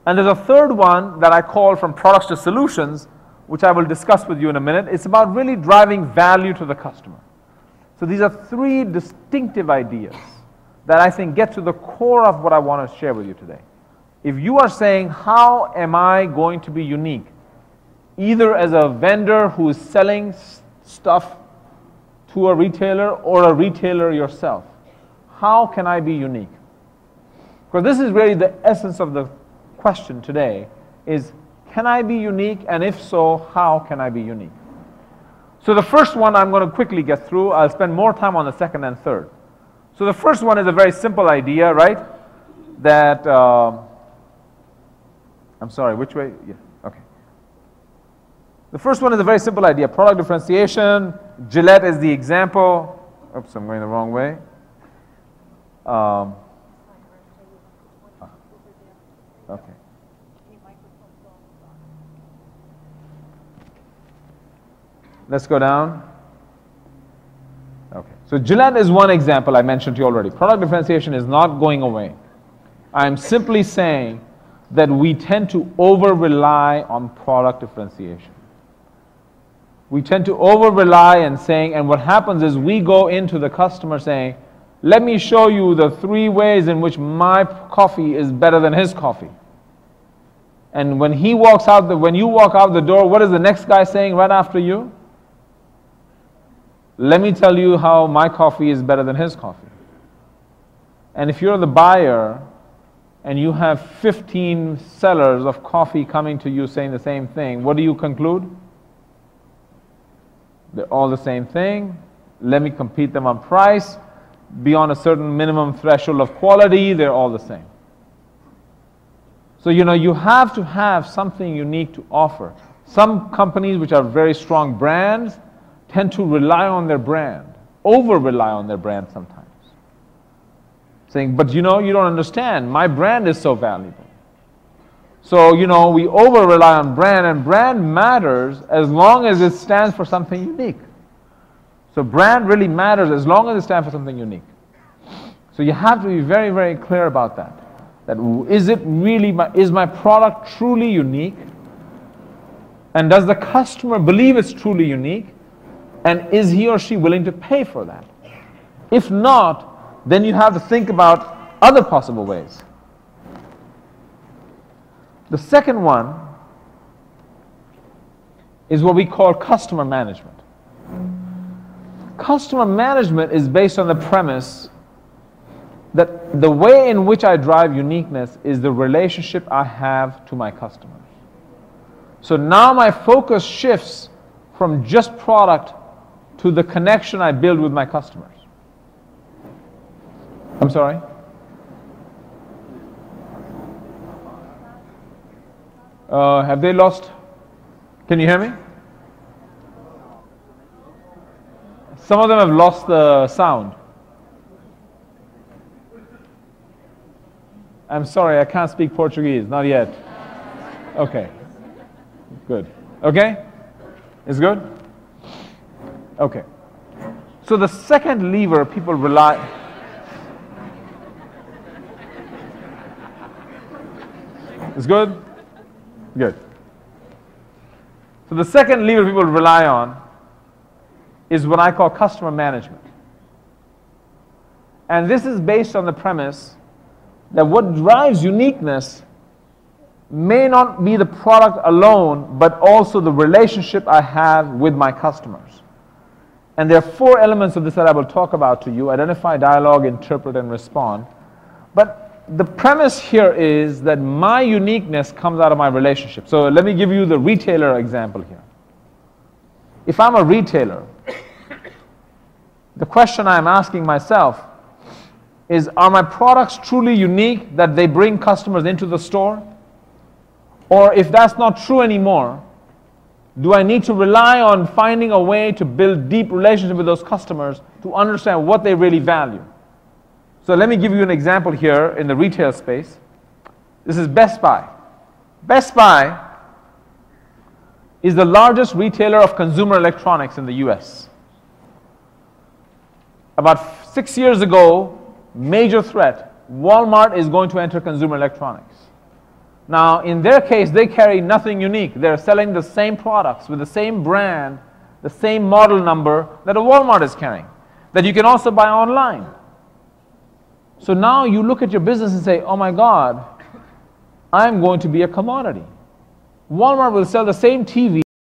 And there's a third one that I call from products to solutions, which I will discuss with you in a minute. It's about really driving value to the customer. So these are three distinctive ideas that I think get to the core of what I want to share with you today. If you are saying, how am I going to be unique? Either as a vendor who is selling stuff to a retailer or a retailer yourself, how can I be unique? Because this is really the essence of the question today is, can I be unique? And if so, how can I be unique? So the first one I'm going to quickly get through. I'll spend more time on the second and third. So the first one is a very simple idea, right? That, I'm sorry, which way? Yeah, okay. The first one is a very simple idea. Product differentiation. Gillette is the example. Oops, I'm going the wrong way. Okay. Let's go down. Okay. So Gillette is one example I mentioned to you already. Product differentiation is not going away. I'm simply saying that we tend to over-rely on product differentiation. We tend to over-rely and saying, and what happens is we go into the customer saying, let me show you the 3 ways in which my coffee is better than his coffee. And when he walks out, when you walk out the door, what is the next guy saying right after you? Let me tell you how my coffee is better than his coffee. And if you're the buyer and you have 15 sellers of coffee coming to you saying the same thing, what do you conclude? They're all the same thing. Let me compete them on price. Beyond a certain minimum threshold of quality, they're all the same. So, you have to have something unique to offer. Some companies which are very strong brands tend to rely on their brand, over-rely on their brand sometimes. Saying, but you don't understand, my brand is so valuable. So, we over-rely on brand, and brand matters as long as it stands for something unique. So brand really matters as long as it stands for something unique. So you have to be very, very clear about that. That is my product truly unique? And does the customer believe it's truly unique? And is he or she willing to pay for that? If not, then you have to think about other possible ways. The second one is what we call customer management. Customer management is based on the premise that the way in which I drive uniqueness is the relationship I have to my customers. So now my focus shifts from just product to the connection I build with my customers. I'm sorry? Have they lost? Can you hear me? Some of them have lost the sound. I'm sorry, I can't speak Portuguese, not yet. Okay, good. Okay? It's good? Okay. So the second lever people rely... It's good? Good. So the second lever people rely on is what I call customer management. And this is based on the premise that what drives uniqueness may not be the product alone, but also the relationship I have with my customers. And there are 4 elements of this that I will talk about to you: identify, dialogue, interpret, and respond. But the premise here is that my uniqueness comes out of my relationship. So let me give you the retailer example here. If I'm a retailer, the question I'm asking myself is, are my products truly unique that they bring customers into the store? Or if that's not true anymore, do I need to rely on finding a way to build deep relationship with those customers to understand what they really value? So let me give you an example here in the retail space. This is Best Buy. Best Buy is the largest retailer of consumer electronics in the US. About 6 years ago, major threat, Walmart is going to enter consumer electronics. Now, in their case, they carry nothing unique. They're selling the same products with the same brand, the same model number that a Walmart is carrying, that you can also buy online. So now you look at your business and say, oh my God, I'm going to be a commodity. Walmart will sell the same TV